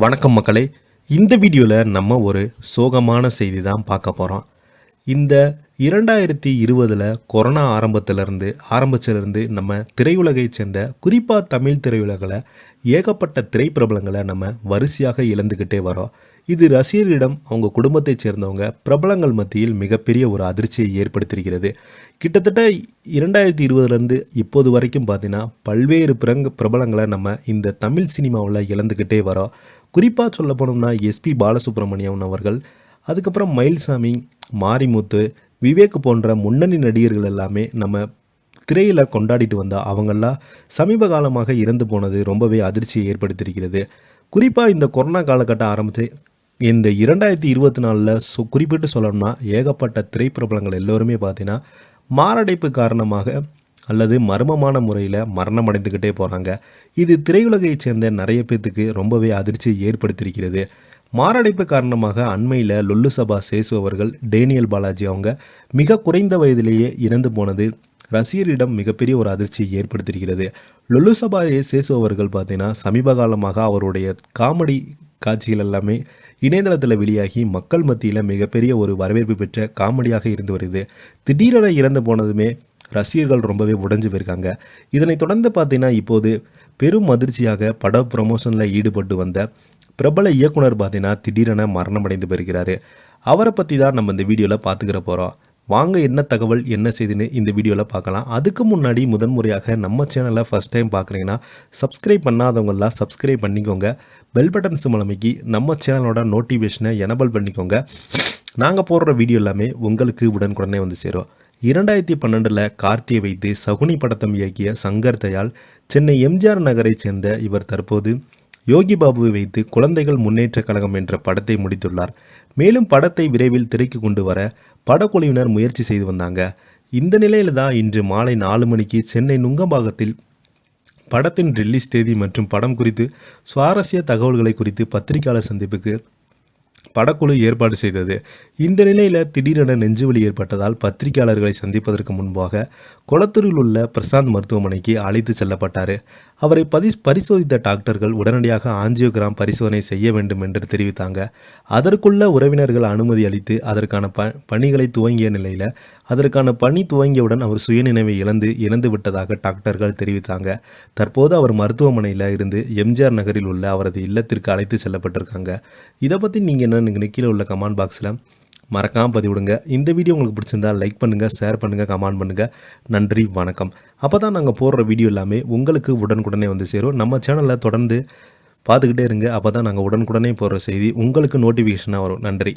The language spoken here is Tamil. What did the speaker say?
வணக்கம் மக்களே. இந்த வீடியோவில் நம்ம ஒரு சோகமான செய்தி தான் பார்க்க போகிறோம். இந்த 2020 கொரோனா ஆரம்பிச்சிலிருந்து நம்ம திரையுலகை சேர்ந்த குறிப்பாக தமிழ் திரையுலகில் ஏகப்பட்ட திரைப்பிரபலங்களை நம்ம வரிசையாக இழந்துக்கிட்டே வரோம். இது ரசிகர்களிடம் அவங்க குடும்பத்தைச் சேர்ந்தவங்க பிரபலங்கள் மத்தியில் மிகப்பெரிய ஒரு அதிர்ச்சியை ஏற்படுத்தியிருக்கிறது. கிட்டத்தட்ட 2020 இப்போது வரைக்கும் பார்த்தீங்கன்னா பல்வேறு பிரபலங்களை நம்ம இந்த தமிழ் சினிமாவில் இழந்துக்கிட்டே வரோம். குறிப்பாக சொல்ல போனோம்னா எஸ்பி பாலசுப்ரமணியம் அவர்கள், அதுக்கப்புறம் மயில்சாமி, மாரிமுத்து, விவேக் போன்ற முன்னணி நடிகர்கள் எல்லாமே நம்ம திரையில் கொண்டாடிட்டு வந்தால் அவங்கெல்லாம் சமீப காலமாக இறந்து போனது ரொம்பவே அதிர்ச்சியை ஏற்படுத்தியிருக்கிறது. குறிப்பாக இந்த கொரோனா காலகட்டம் ஆரம்பித்து இந்த 2024 குறிப்பிட்டு சொல்லணும்னா ஏகப்பட்ட திரைப்பிரபலங்கள் எல்லோருமே பார்த்தீங்கன்னா மாரடைப்பு காரணமாக அல்லது மர்மமான முறையில் மரணம் அடைந்துக்கிட்டே போகிறாங்க. இது திரையுலகைச் சேர்ந்த நிறைய பேர்த்துக்கு ரொம்பவே அதிர்ச்சியை ஏற்படுத்தியிருக்கிறது. மாரடைப்பு காரணமாக அண்மையில் லொல்லு சபா சேசு அவர்கள், டேனியல் பாலாஜி அவங்க மிக குறைந்த வயதிலேயே இறந்து போனது ரசிகரிடம் மிகப்பெரிய ஒரு அதிர்ச்சியை ஏற்படுத்தியிருக்கிறது. லொல்லு சபா சேசு அவர்கள் பார்த்தீங்கன்னா சமீப காலமாக அவருடைய காமெடி காட்சிகள் எல்லாமே இணையதளத்தில் வெளியாகி மக்கள் மத்தியில் மிகப்பெரிய ஒரு வரவேற்பு பெற்ற காமெடியாக இருந்து வருது. திடீரென இறந்து போனதுமே ரசிகர்கள் ரொம்பவே உடைஞ்சு போயிருக்காங்க. இதனை தொடர்ந்து பார்த்தீங்கன்னா இப்போது பெரும் அதிர்ச்சியாக பட ப்ரமோஷனில் ஈடுபட்டு வந்த பிரபல இயக்குனர் பார்த்தீங்கன்னா திடீரென மரணம் அடைந்து போயிருக்கிறாரு. அவரை பற்றி தான் நம்ம இந்த வீடியோவில் பார்த்துக்கிற போகிறோம். வாங்க என்ன தகவல் என்ன செய்துன்னு இந்த வீடியோவில் பார்க்கலாம். அதுக்கு முன்னாடி முதன்முறையாக நம்ம சேனலை ஃபஸ்ட் டைம் பார்க்குறீங்கன்னா சப்ஸ்கிரைப் பண்ணாதவங்களாம் சப்ஸ்கிரைப் பண்ணிக்கோங்க. பெல் பட்டன் சிம்பல் அமைக்கி நம்ம சேனலோட நோட்டிஃபிகேஷனை எனபிள் பண்ணிக்கோங்க. நாங்கள் போடுற வீடியோ எல்லாமே உங்களுக்கு உடனுக்குடனே வந்து சேரும். 2012 கார்த்தியை வைத்து சகுனி படத்தம் இயக்கிய சங்கர் தயாள் சென்னை எம்ஜிஆர் நகரைச் சேர்ந்த இவர் தற்போது யோகி பாபுவை வைத்து குழந்தைகள் முன்னேற்ற கழகம் என்ற படத்தை முடித்துள்ளார். மேலும் படத்தை விரைவில் திரைக்கு கொண்டு வர படக்குழுவினர் முயற்சி செய்து வந்தாங்க. இந்த நிலையில் தான் இன்று மாலை 4 மணிக்கு சென்னை நுங்கம்பாக்கத்தில் படத்தின் ரிலீஸ் தேதி மற்றும் படம் குறித்து சுவாரஸ்ய தகவல்களை குறித்து பத்திரிகையாளர் சந்திப்புக்கு படக்குழு ஏற்பாடு செய்தது. இந்த நிலையில் திடீரென நெஞ்சுவலி ஏற்பட்டதால் பத்திரிகையாளர்களை சந்திப்பதற்கு முன்பாக கொளத்தூரில் உள்ள பிரசாந்த் மருத்துவமனைக்கு அழைத்து செல்லப்பட்டார். அவரை பரிசோதித்த டாக்டர்கள் உடனடியாக ஆஞ்சியோகிராம் பரிசோதனை செய்ய வேண்டும் என்று தெரிவித்தாங்க. அதற்குள்ள உறவினர்கள் அனுமதி அளித்து அதற்கான பணிகளை துவங்கிய நிலையில் அதற்கான பணி துவங்கியவுடன் அவர் சுயநினைவை இழந்து விட்டதாக டாக்டர்கள் தெரிவித்தாங்க. தற்போது அவர் மருத்துவமனையில் இருந்து எம்ஜிஆர் நகரில் உள்ள அவரது இல்லத்திற்கு அழைத்து செல்லப்பட்டிருக்காங்க. இதை பற்றி நீங்கள் என்ன கீழே உள்ள கமெண்ட் பாக்ஸில் மறக்காமல் பதிவிடுங்க. இந்த வீடியோ உங்களுக்கு பிடிச்சிருந்தால் லைக் பண்ணுங்கள், ஷேர் பண்ணுங்கள், கமெண்ட் பண்ணுங்கள். நன்றி, வணக்கம். அப்போ தான் நாங்கள் போடுற வீடியோ எல்லாமே உங்களுக்கு உடனுக்குடனே வந்து சேரும். நம்ம சேனலில் தொடர்ந்து பார்த்துக்கிட்டே இருங்க. அப்போ தான் நாங்கள் உடனுக்குடனே போடுற செய்தி உங்களுக்கு நோட்டிஃபிகேஷனாக வரும். நன்றி.